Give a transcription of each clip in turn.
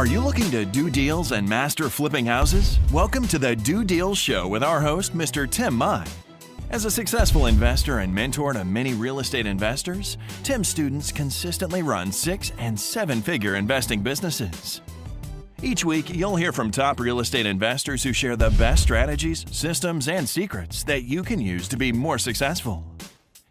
Are you looking to do deals and master flipping houses? Welcome to the DoDeals Show with our host, Mr. Tim Mai. As a successful investor and mentor to many real estate investors, Tim's students consistently run 6- and 7-figure investing businesses. Each week, you'll hear from top real estate investors who share the best strategies, systems, and secrets that you can use to be more successful.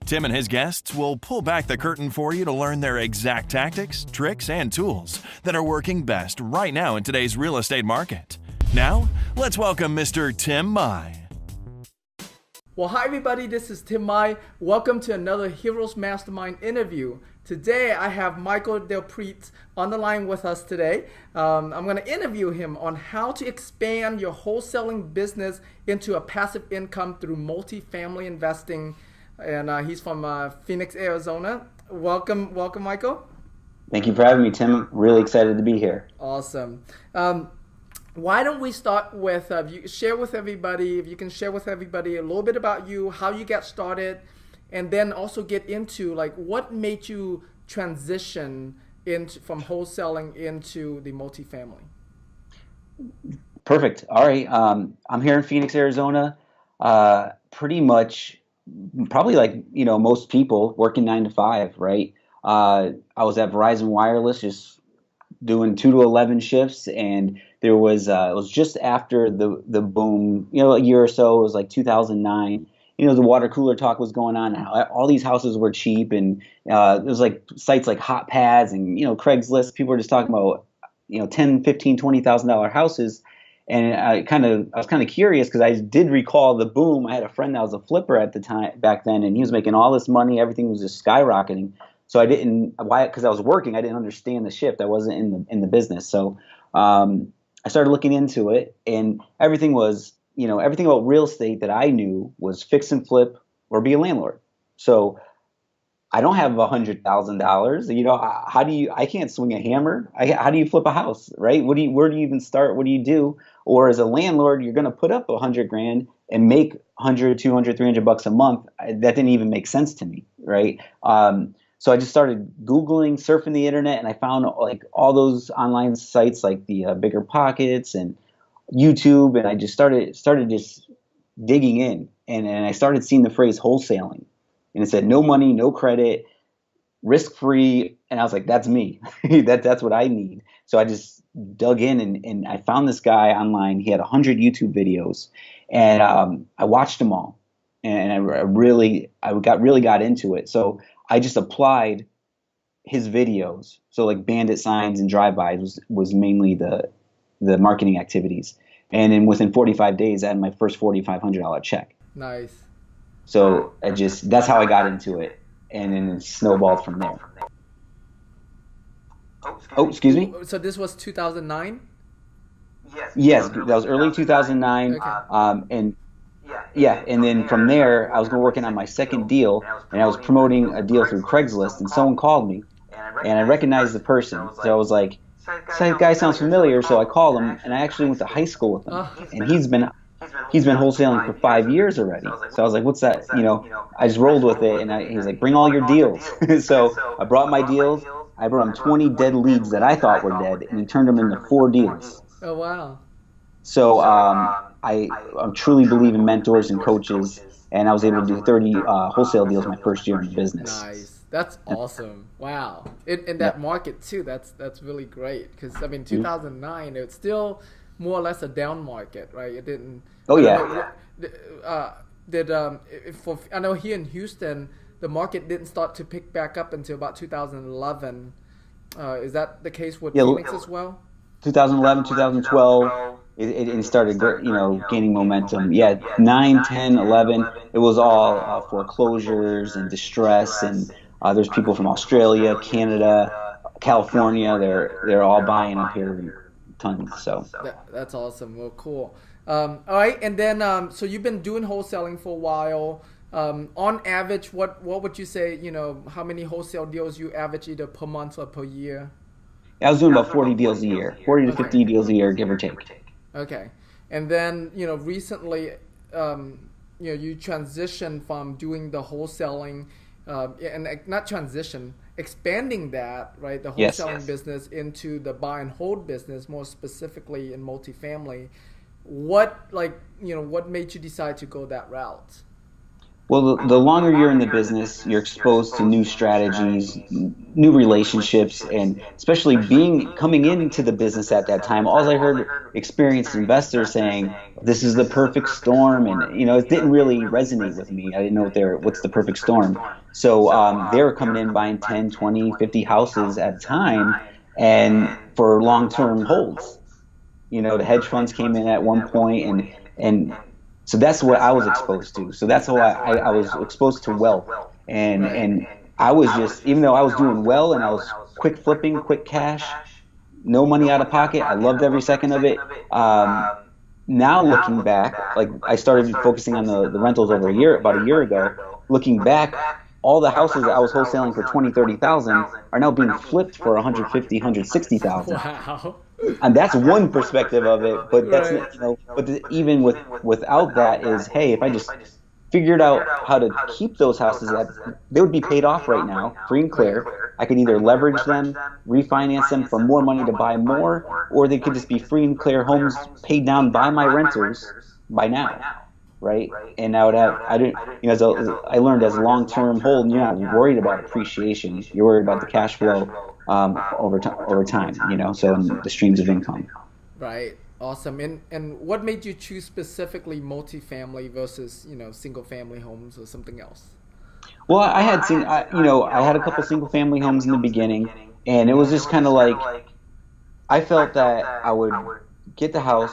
Tim and his guests will pull back the curtain for you to learn their exact tactics, tricks, and tools that are working best right now in today's real estate market. Now, let's welcome Mr. Tim Mai. Well, hi everybody, this is Tim Mai. Welcome to another Heroes Mastermind interview. Today I have Michael DelPrete on the line with us today. I'm going to interview him on how to expand your wholesaling business into a passive income through multifamily investing. And he's from Phoenix, Arizona. Welcome, Michael. Thank you for having me, Tim. Really excited to be here. Awesome. Why don't we start with if you can share with everybody a little bit about you, how you got started, and then also get into like what made you transition from wholesaling into the multifamily. Perfect. All right. I'm here in Phoenix, Arizona. Pretty much, probably like most people working 9 to 5, right? I was at Verizon Wireless, just doing 2 to 11 shifts, and there was it was just after the boom, a year or so. It was like 2009. The water cooler talk was going on. All these houses were cheap, and there was like sites like Hot Pads and Craigslist. People were just talking about $10,000, $15,000, $20,000 houses. And I was kind of curious because I did recall the boom. I had a friend that was a flipper at the time back then, and he was making all this money. Everything was just skyrocketing. So because I was working, I didn't understand the shift. I wasn't in the business. So I started looking into it, and everything about real estate that I knew was fix and flip or be a landlord. So I don't have $100,000. How do you? I can't swing a hammer. How do you flip a house, right? Where do you even start? What do you do? Or as a landlord, you're going to put up $100,000 and make $100, $200, $300 a month. That didn't even make sense to me, right? So I just started Googling, surfing the internet, and I found like all those online sites like the Bigger Pockets and YouTube, and I just started just digging in, and I started seeing the phrase wholesaling. And it said, no money, no credit, risk-free. And I was like, that's me. That's what I need. So I just dug in and I found this guy online. He had 100 YouTube videos. And I watched them all. And I got into it. So I just applied his videos. So like bandit signs and drive-bys was mainly the marketing activities. And then within 45 days, I had my first $4,500 check. Nice. So that's how I got into it, and then it snowballed from there. Oh, excuse me? So this was 2009? Yes, that was early 2009. Okay. And then from there, I was working on my second deal, and I was promoting a deal through Craigslist, and someone called me, and I recognized the person. So I was like, this guy sounds familiar, so I called him, and I actually went to high school with him, and he's been wholesaling for 5 years already. So I was like, what's that? I just rolled with it, and he was like, bring all your deals. So I brought my deals. I brought him 20 dead leads that I thought were dead, and he turned them into 4 deals. Oh, wow. So I truly believe in mentors and coaches, and I was able to do 30 wholesale deals my first year in the business. Nice. That's awesome. Wow. In that market too, that's really great. Because 2009, it's still more or less a down market, right? It didn't. Oh yeah. I know here in Houston, the market didn't start to pick back up until about 2011. Is that the case with Phoenix as well? 2011, 2012, it started, gaining momentum. Yeah, 9, 10, 11, it was all foreclosures and distress, and there's people from Australia, Canada, California. They're all buying up here. Tons. So that's awesome. Well, cool. All right, and then so you've been doing wholesaling for a while. On average, what would you say? How many wholesale deals you average either per month or per year? I was doing about 40 deals a year, 40 to 50 deals a year, give or take. Okay, and then recently, you transitioned from doing the wholesaling and not transition, expanding that, right, the Yes. wholesaling business into the buy and hold business, more specifically in multifamily. What made you decide to go that route? Well, the longer you're in the business, you're exposed to new strategies, new relationships, and especially coming into the business at that time, all I heard experienced investors saying, "This is the perfect storm," and it didn't really resonate with me. I didn't know what's the perfect storm. So they were coming in buying 10, 20, 50 houses at a time, and for long-term holds. The hedge funds came in at one point, and so that's what I was exposed to. So that's how I was exposed to wealth. And I was just, even though I was doing well and I was quick flipping, quick cash, no money out of pocket, I loved every second of it. Now looking back, like I started focusing on the rentals about a year ago. Looking back, all the houses that I was wholesaling for 20, 30,000 are now being flipped for 150, 160,000. Wow. And that's one perspective of it, but that's Right. even without that is, hey, if I just figured out how to keep those houses, they would be paid off right now, free and clear. I could either leverage them, refinance them for more money to buy more, or they could just be free and clear homes paid down by my renters by now, right? And I would have, I didn't, I learned as a long-term hold, you're not worried about appreciation. You're worried about the cash flow over time, so in the streams of income. Right. Awesome. And what made you choose specifically multifamily versus, single family homes or something else? Well, I had I had a couple single family homes in the beginning, and it was just kind of like I felt that I would get the house,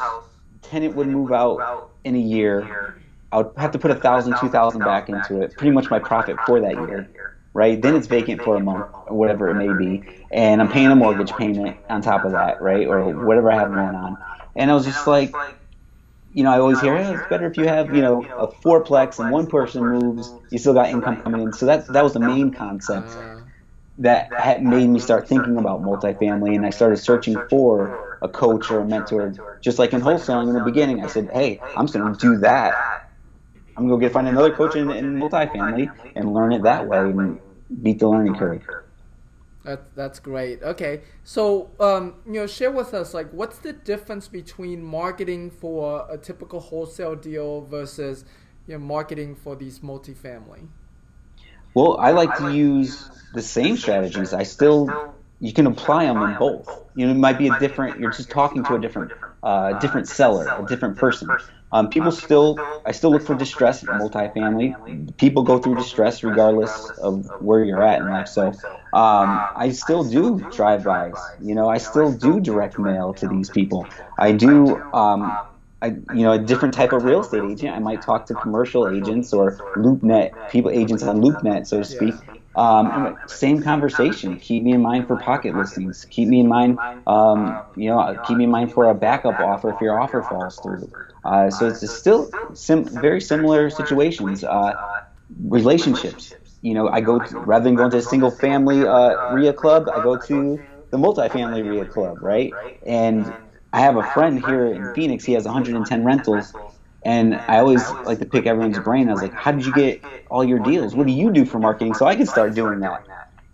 tenant would move out in a year. I would have to put 1,000, 2,000 back into it, pretty much my profit for that year, right? Then it's vacant for a month or whatever it may be, and I'm paying a mortgage payment on top of that, right? Or whatever I have going on. And I was just like, I always hear, it's better if you have, a fourplex and one person moves, you still got income coming in. So that was the main concept that had made me start thinking about multifamily, and I started searching for a coach or a mentor. Just like in wholesaling in the beginning, I said, hey, I'm just going to do that. I'm going to go find another coach in multifamily and learn it that way and beat the learning curve. That's great. Okay, so share with us, like, what's the difference between marketing for a typical wholesale deal versus marketing for these multifamily? Well, I like to use the same strategies. You can apply them in both. It might be you're just talking to a different seller, a different person. I still look for distress in multifamily. People go through distress regardless of where you're at in life. So I still do drive-bys. I still do direct mail to these people. I do, a different type of real estate agent. I might talk to commercial agents or LoopNet, agents on LoopNet, so to speak. Same conversation. Keep me in mind for pocket listings. Keep me in mind, keep me in mind for a backup offer if your offer falls through. So it's still very similar situations. Relationships. Rather than going to a single family RIA club, I go to the multifamily RIA club, right? And I have a friend here in Phoenix. He has 110 rentals. And I always like to pick everyone's brain. I was like, how did you get all your deals? What do you do for marketing? So I could start doing that.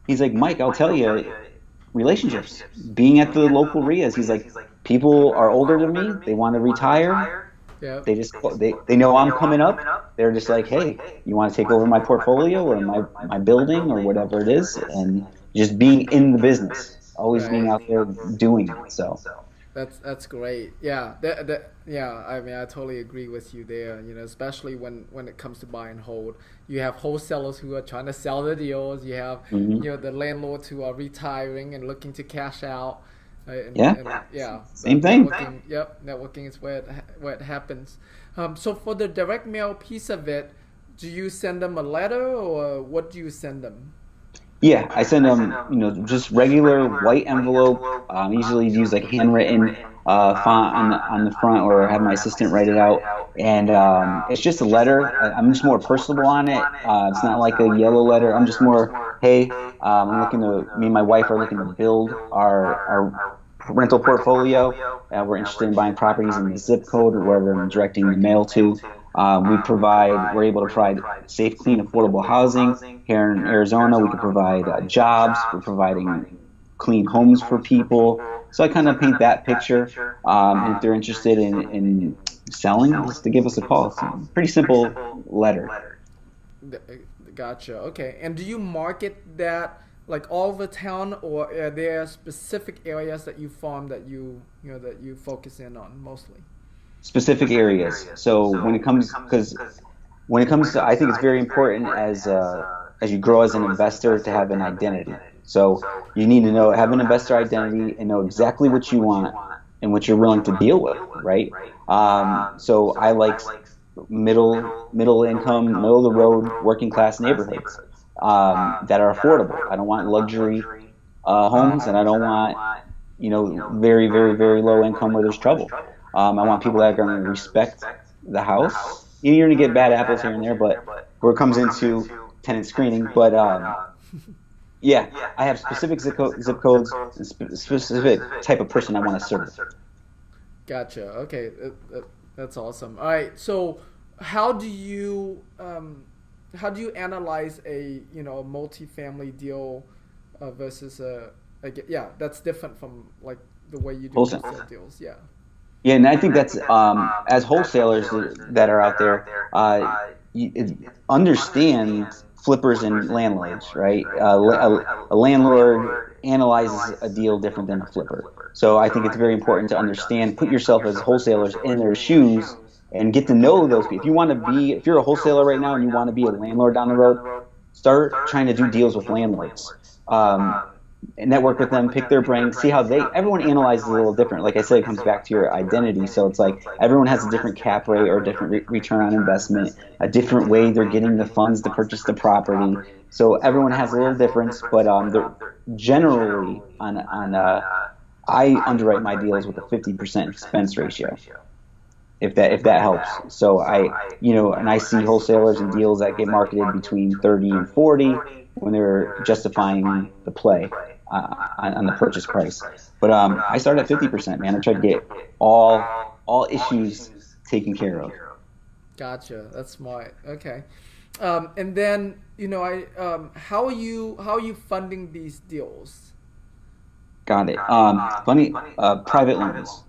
He's like, Mike, I'll tell you, relationships, being at the local RIAs. He's like, people are older than me. They want to retire. Yep. They know I'm coming up. They're just like, hey, you want to take over my portfolio or my building or whatever it is? And just being in the business, always being out there doing it. So. That's great. Yeah, I mean, I totally agree with you there. Especially when it comes to buy and hold, you have wholesalers who are trying to sell the deals. You have the landlords who are retiring and looking to cash out. Same thing. Networking is where it happens. So for the direct mail piece of it, do you send them a letter or what do you send them? Yeah, I send them, just regular white envelope. Usually use like handwritten font on the front, or have my assistant write it out. And it's just a letter. I'm just more personable on it. It's not like a yellow letter. I'm just more, hey, me and my wife are looking to build our rental portfolio. We're interested in buying properties in the zip code or wherever I'm directing the mail to. We're able to provide safe, clean, affordable housing. Here in Arizona, we can provide jobs. We're providing clean homes for people. So I kind of paint that picture. And if they're interested in selling, just to give us a call. It's a pretty simple letter. Gotcha. Okay. And do you market that like all over town, or are there specific areas that you farm that that you focus in on mostly? Specific areas. So when it comes to, I think it's very important as you grow as an investor to have an identity. So you need to have an investor identity and know exactly what you want and what you're willing to deal with, right? So I like middle income, middle of the road, working class neighborhoods that are affordable. I don't want luxury homes, and I don't want very, very, very low income where there's trouble. I want people that are going to respect the house. You're going to get bad apples here and there, but where it comes into tenant screening. But yeah, I have specific zip codes, and specific type of person I want to serve. Gotcha. Okay, that's awesome. All right, so how do you analyze a multifamily deal versus that's different from like the way you do wholesale deals. Yeah. Yeah, and I think that's as wholesalers that are out there, understand flippers and landlords, right? A landlord analyzes a deal different than a flipper. So I think it's very important to understand, put yourself as wholesalers in their shoes and get to know those people. If you're a wholesaler right now and you want to be a landlord down the road, start trying to do deals with landlords. Network with them, pick their brain, see how everyone analyzes a little different. Like I said, it comes back to your identity. So it's like everyone has a different cap rate or a different return on investment, a different way they're getting the funds to purchase the property. So everyone has a little difference, but generally I underwrite my deals with a 50% expense ratio. If that helps. So and I see wholesalers and deals that get marketed between 30 and 40 when they're justifying the play on the purchase price. But I start at 50%, man. I try to get all issues taken care of. Gotcha. That's smart. Okay. And then how are you funding these deals? Got it. Private loans.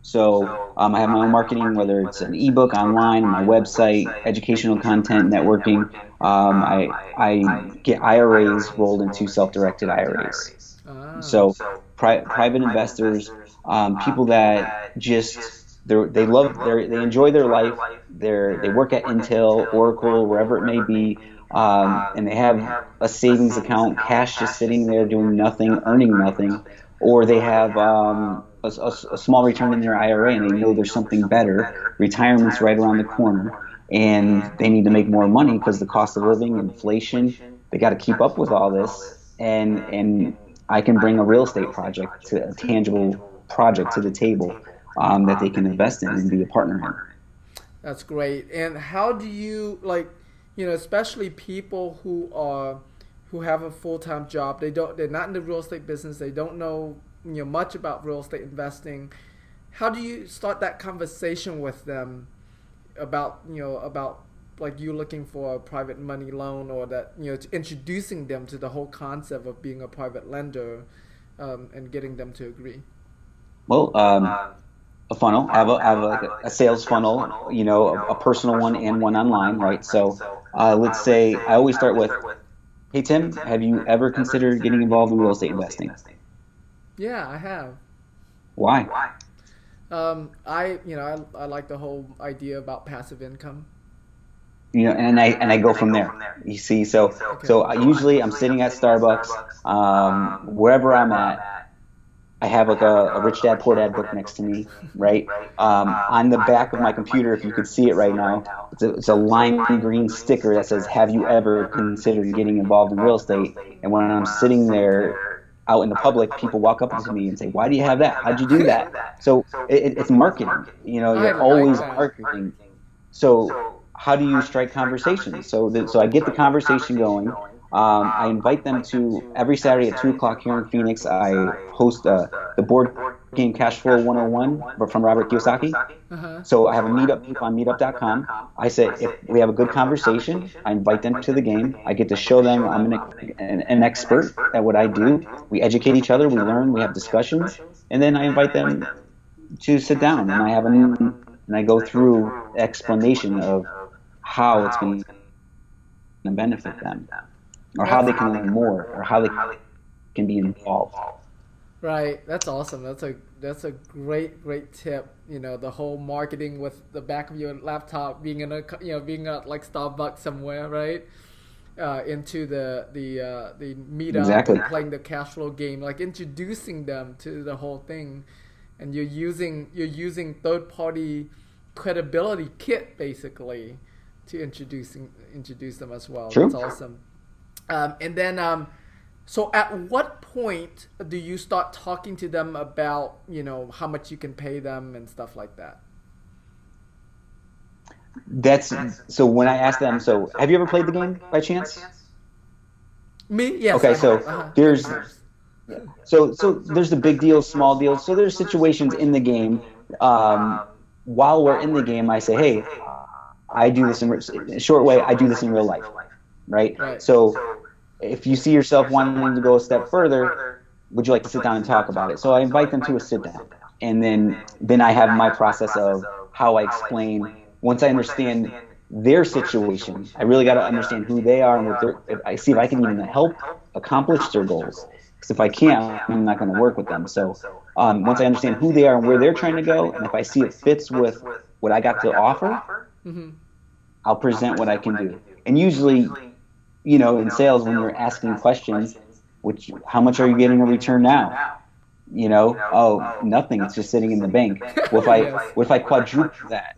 So I have my own marketing, whether it's an ebook online, my website, educational content, networking. I get IRAs rolled into self-directed IRAs. So private investors, people that they enjoy their life. They work at Intel, Oracle, wherever it may be, and they have a savings account, cash just sitting there doing nothing, earning nothing, or they have a small return in their IRA and they know there's something better. Retirement's right around the corner, and they need to make more money because the cost of living, inflation, they got to keep up with all this. And I can bring a real estate project, a tangible project to the table that they can invest in and be a partner in. That's great. And how do you especially people who have a full-time job, they're not in the real estate business, they don't know much about real estate investing. How do you start that conversation with them about like you looking for a private money loan, or that introducing them to the whole concept of being a private lender, and getting them to agree? Well, a funnel. I have a sales funnel, a personal one and one online, right? So let's say I always start with, hey Tim, have you ever considered getting involved in real estate investing? Yeah, I have. Why? I like the whole idea about passive income. And I go from there. You see, so usually I'm sitting at Starbucks, wherever I'm at. I have like a Rich Dad Poor Dad book next to me, right? On the back of my computer, if you could see it right now, it's a lime green sticker that says, "Have you ever considered getting involved in real estate?" And when I'm sitting there out in the public, people walk up to me and say, "Why do you have that? How'd you do that?" So it's marketing. You're always marketing. So how do you strike conversation? So I get the conversation going. I invite them to every Saturday at 2:00 here in Phoenix. I host the board Game Cash Flow 101 from Robert Kiyosaki. So I have a meetup on meetup.com. I say if we have a good conversation, I invite them to the game. I get to show them I'm an expert at what I do. We educate each other, we learn, we have discussions, and then I invite them to sit down and I go through explanation of how it's going to benefit them, or how they can learn more, or how they can be involved. Right, that's awesome. That's a great tip. You know, the whole marketing with the back of your laptop being being at like Starbucks somewhere, right? Into the meetup, exactly. And playing the cash flow game, like introducing them to the whole thing, and you're using third party credibility kit basically to introduce them as well. True. That's awesome. And then so at what point do you start talking to them about, how much you can pay them and stuff like that? So when I ask them, so have you ever played the game by chance? Me? Yes. Okay, there's the big deals, small deals. So there's situations in the game. While we're in the game, I say, hey, I do this in a short way. I do this in real life, right? So if you see yourself wanting to go a step further, would you like to sit down and talk about it? So I invite them to a sit down, and then I have my process of how I explain. Once I understand their situation, I really got to understand who they are and what I see if I can even help accomplish their goals. Because if I can't, I'm not going to work with them. So once I understand who they are and where they're trying to go, and if I see it fits with what I got to offer, I'll present what I can do. And usually, in sales, when you're asking questions, how much are you getting in return now? Nothing. It's just sitting in the bank. What if I quadruple that?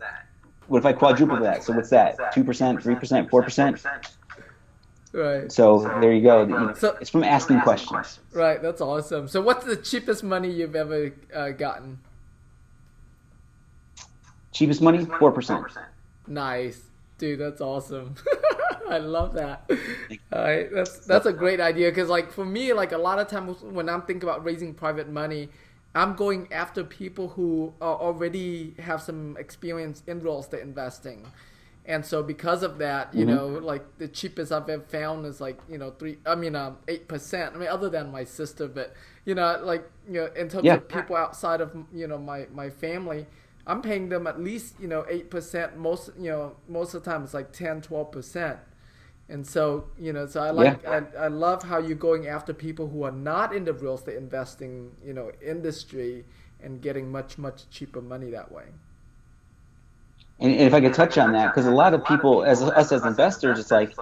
What if I quadruple that? So what's that? 2%, 3%, 4%? Right. So there you go. So, it's from asking questions. Right. That's awesome. So what's the cheapest money you've ever gotten? Cheapest money? 4%. Nice. Dude, that's awesome. I love that. All right, that's a great idea, because like for me, like a lot of times when I'm thinking about raising private money, I'm going after people who already have some experience in real estate investing. And so because of that, like the cheapest I've ever found is like, 8%. I mean, other than my sister, but in terms of people outside of, my family, I'm paying them at least, 8%. Most of the time it's like 10, 12%. And so, I love how you're going after people who are not in the real estate investing, industry, and getting much, much cheaper money that way. And if I could touch on that, because a lot of people, as investors, it's like,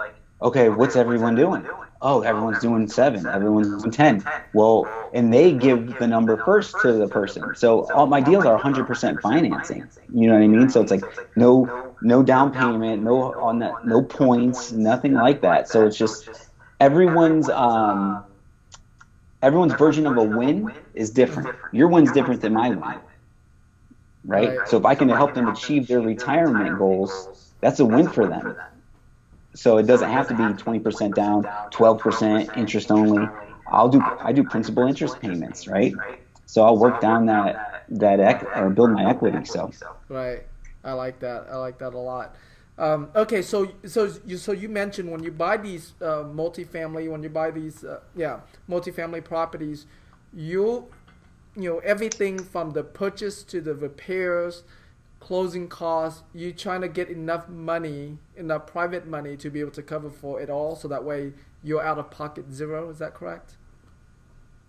okay, what's everyone doing? Oh, everyone's doing 7, everyone's doing 10. Well, and they give the number first to the person. So all my deals are 100% financing. You know what I mean? So it's like no down payment, no points, nothing like that. So it's just everyone's version of a win is different. Your win's different than my win. Right? So if I can help them achieve their retirement goals, that's a win for them. So it doesn't have to be 20% down, 12% interest only. I do principal interest payments, right? So I'll work down or build my equity. So right, I like that. I like that a lot. Okay, so you mentioned when you buy these multifamily properties, everything from the purchase to the repairs, closing costs, you trying to get enough private money to be able to cover for it all, so that way you're out of pocket zero. Is that correct?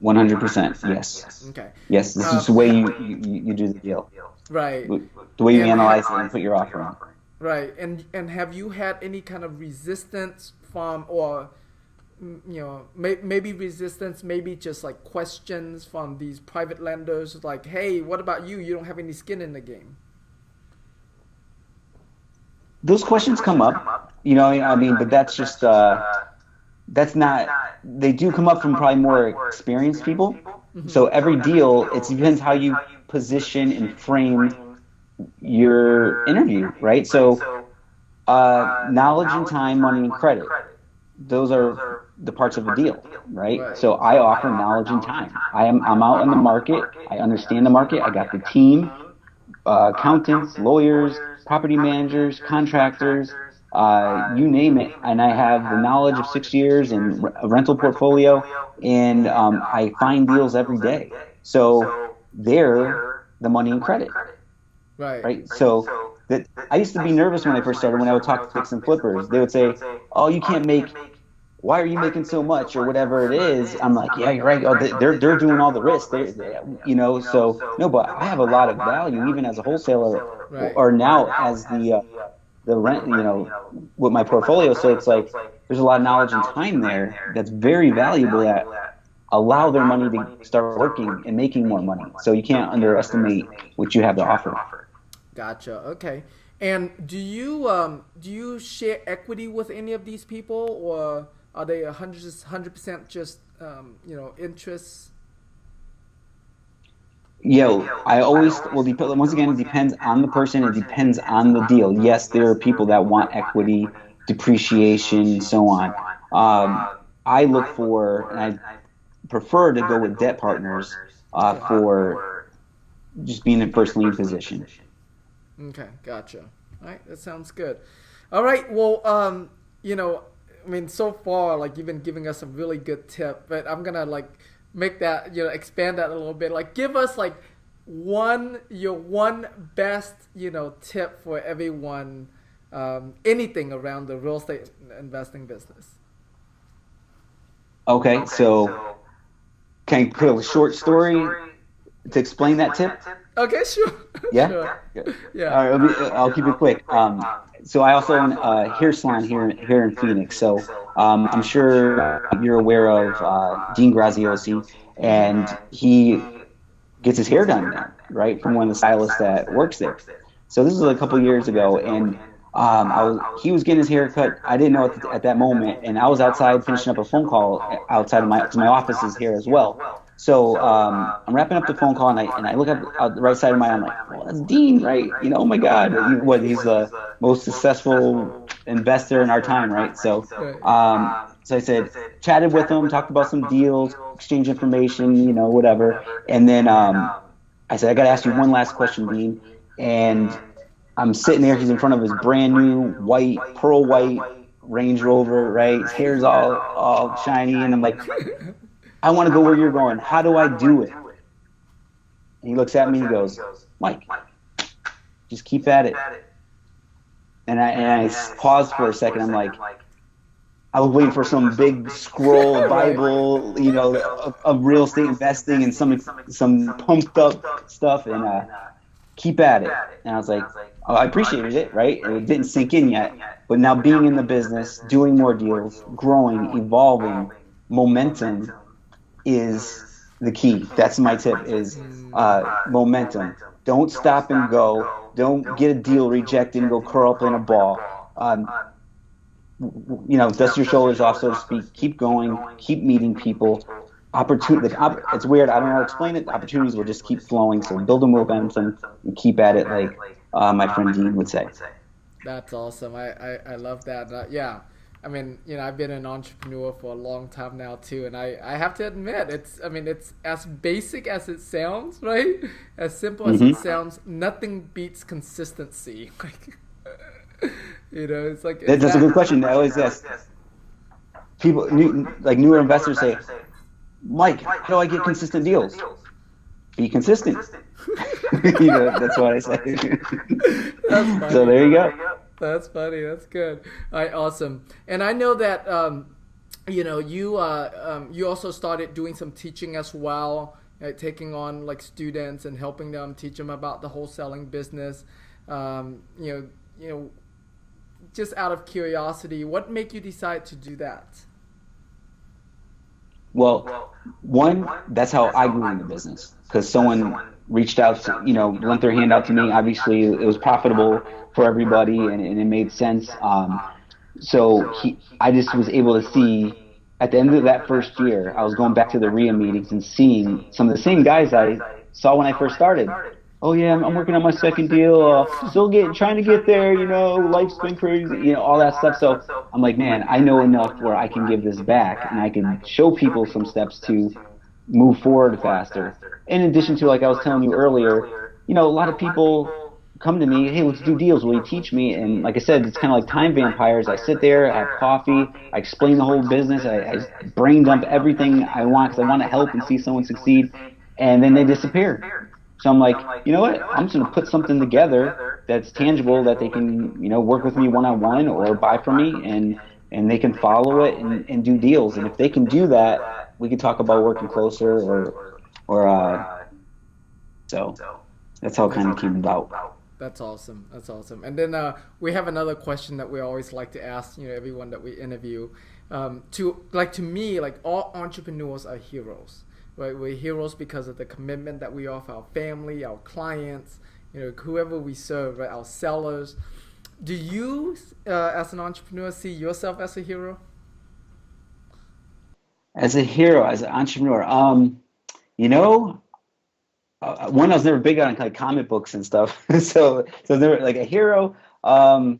100%. Yes. Okay. Yes, this is the way you do the deal. Right. The way you analyze it and put your offer on. Right. And have you had any kind of resistance from, or maybe resistance, maybe just like questions from these private lenders, like, hey, what about you? You don't have any skin in the game. Those questions come up, but that's just, that's not, they do come up from probably more experienced people. Mm-hmm. So every deal, it depends how you position and frame your interview, right? So knowledge and time, money and credit. those are the parts of a deal, right? Right. So I offer knowledge and time. I'm out in the market. I understand the market. I got the team, accountants, lawyers, property managers, contractors, you name it. And I have the knowledge of 6 years and a rental portfolio, and I find deals every day. So they're the money and credit, Right. right? So that I used to be nervous when I first started. When I would talk to fix and flippers, they would say, "Oh, you can't make. Why are you making so much?" or whatever it is. I'm like, "Yeah, you're right. Oh, they're doing all the risk. So no, but I have a lot of value even as a wholesaler, Right. or now as the rent, with my portfolio. So it's like there's a lot of knowledge and time there that's very valuable that allow their money to start working and making more money. So you can't underestimate what you have to offer. Gotcha. Okay. And do you share equity with any of these people, or are they 100% just interests? Yeah, I always once again, it depends on the person. It depends on the deal. Yes, there are people that want equity, depreciation, so on. I look for, and I prefer to go with debt partners for just being in first lien position. Okay, gotcha. All right, that sounds good. All right, well, I mean, so far, like, you've been giving us a really good tip, but I'm gonna like make that, expand that a little bit. Like, give us like your one best, tip for everyone, anything around the real estate investing business. Okay, so can I put a short story to explain that tip? Okay, sure. Yeah? Sure. Yeah. All right, I'll keep it quick. So I also own a hair salon here in Phoenix. So I'm sure you're aware of Dean Graziosi, and he gets his hair done there, right, from one of the stylists that works there. So this was a couple years ago, and he was getting his hair cut. I didn't know at that moment, and I was outside finishing up a phone call outside of my office is here as well. So I'm wrapping up the phone call, and I look up the right side of my eye. I'm like, well, that's Dean, right? Oh my God, he's the most successful investor in our time, right? So so I said, chatted with him, talked about some deals, exchanged information, whatever. And then I said, I got to ask you one last question, Dean. And I'm sitting there. He's in front of his brand new pearl white Range Rover, right? His hair's all shiny, and I'm like, I want to go where you're going. How do I do it? And he looks at me and he goes, Mike, just keep at it. And I paused for a second. I'm like, I was waiting for some big scroll Bible, of real estate investing and some pumped up stuff, and keep at it. And I was like, oh, I appreciated it, right? And it didn't sink in yet. But now being in the business, doing more deals, growing, evolving, momentum is the key. That's my tip, is momentum. Don't stop and go. Don't get a deal rejected and go curl up in a ball. Dust your shoulders off, so to speak. Keep going. Keep meeting people. It's weird. I don't know how to explain it. Opportunities will just keep flowing. So build a momentum and keep at it, like my friend Dean would say. That's awesome. I love that. Yeah. I mean, I've been an entrepreneur for a long time now too, and I have to admit, it's as basic as it sounds, right? As simple as it sounds. Nothing beats consistency. It's like that's a good question. I always ask people, newer investors say, Mike, how do I get consistent deals? Be consistent. That's what I say. That's funny. So there you go. That's funny. That's good. All right, awesome. And I know that you also started doing some teaching as well, taking on like students and helping them, teach them about the wholesaling business. Just out of curiosity, what made you decide to do that? Well, one, that's how I grew in the business, because someone reached out to, lent their hand out to me. Obviously, it was profitable for everybody, and it made sense. So I just was able to see, at the end of that first year, I was going back to the RIA meetings and seeing some of the same guys I saw when I first started. oh yeah, I'm working on my second deal, still trying to get there, life's been crazy, all that stuff. So I'm like, man, I know enough where I can give this back and I can show people some steps to move forward faster. In addition to, like I was telling you earlier, a lot of people come to me, hey, let's do deals. Will you teach me? And like I said, it's kind of like time vampires. I sit there, I have coffee, I explain the whole business, I brain dump everything I want because I want to help and see someone succeed, and then they disappear. So I'm like, you know what? I'm just going to put something together that's tangible that they can, work with me one-on-one or buy from me, and they can follow it and do deals. And if they can do that, we can talk about working closer so that's how it kind of came about. That's awesome. That's awesome. And then we have another question that we always like to ask, everyone that we interview. To me, like all entrepreneurs are heroes, right? We're heroes because of the commitment that we offer our family, our clients, whoever we serve, right? Our sellers. Do you, as an entrepreneur, see yourself as a hero? As a hero, as an entrepreneur, one, I was never big on like comic books and stuff, so never like a hero. I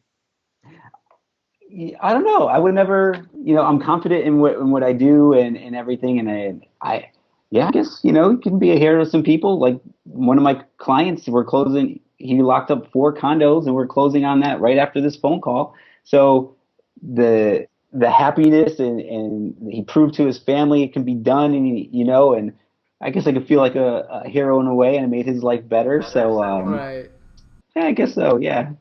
don't know. I would never, I'm confident in what I do and everything, and I guess you can be a hero to some people. Like one of my clients, we're closing. He locked up 4 condos, and we're closing on that right after this phone call. So the happiness and he proved to his family it can be done, and and I guess I could feel like a hero in a way, and it made his life better. So right. Yeah, I guess so. Yeah.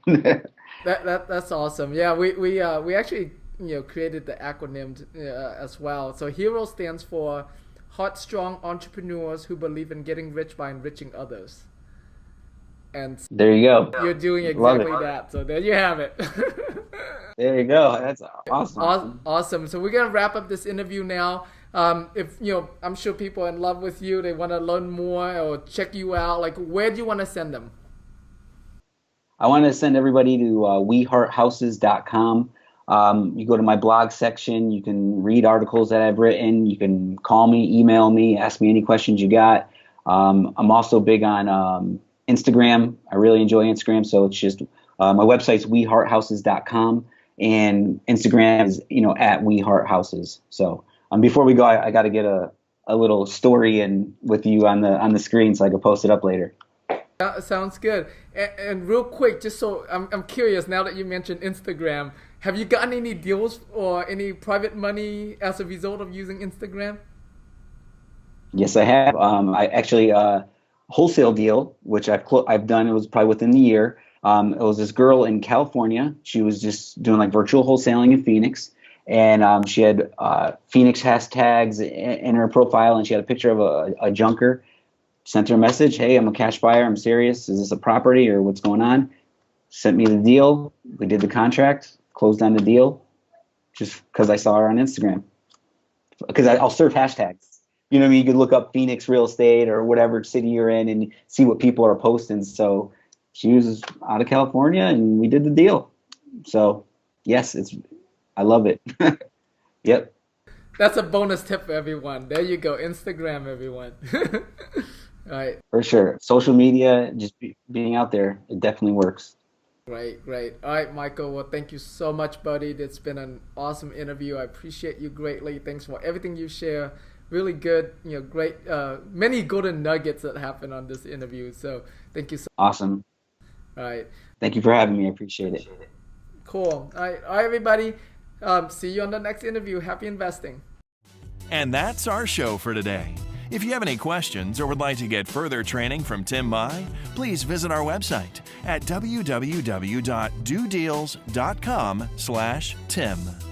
That's awesome. Yeah, we actually created the acronym as well. So HERO stands for Heart Strong Entrepreneurs Who Believe in Getting Rich by Enriching Others. And there you go. You're doing exactly that. So there you have it. There you go. That's awesome. Awesome. So we're gonna wrap up this interview now. If I'm sure people are in love with you, they want to learn more or check you out. Like, where do you want to send them? I want to send everybody to wehearthouses.com. You go to my blog section. You can read articles that I've written. You can call me, email me, ask me any questions you got. I'm also big on Instagram. I really enjoy Instagram, so it's just my website's wehearthouses.com, and Instagram is at wehearthouses. So before we go, I got to get a little story in with you on the screen so I can post it up later. Sounds good. And real quick, just so I'm curious, now that you mentioned Instagram, have you gotten any deals or any private money as a result of using Instagram? Yes, I have. I actually wholesale deal, which I've done. It was probably within the year. It was this girl in California. She was just doing like virtual wholesaling in Phoenix, and she had Phoenix hashtags in her profile, and she had a picture of a junker. Sent her a message, hey, I'm a cash buyer, I'm serious, is this a property or what's going on? Sent me the deal, we did the contract, closed on the deal, just because I saw her on Instagram. Because I'll serve hashtags. You know what I mean? You could look up Phoenix real estate or whatever city you're in and see what people are posting. So she was out of California and we did the deal. So yes, I love it. Yep. That's a bonus tip for everyone. There you go, Instagram, everyone. All right. For sure. Social media, just being out there, it definitely works. Great. All right, Michael. Well, thank you so much, buddy. It's been an awesome interview. I appreciate you greatly. Thanks for everything you share. Really good, great, many golden nuggets that happened on this interview. So thank you so much. Awesome. All right. Thank you for having me. I appreciate it. Cool. All right, everybody. See you on the next interview. Happy investing. And that's our show for today. If you have any questions or would like to get further training from Tim Mai, please visit our website at www.dodeals.com/Tim.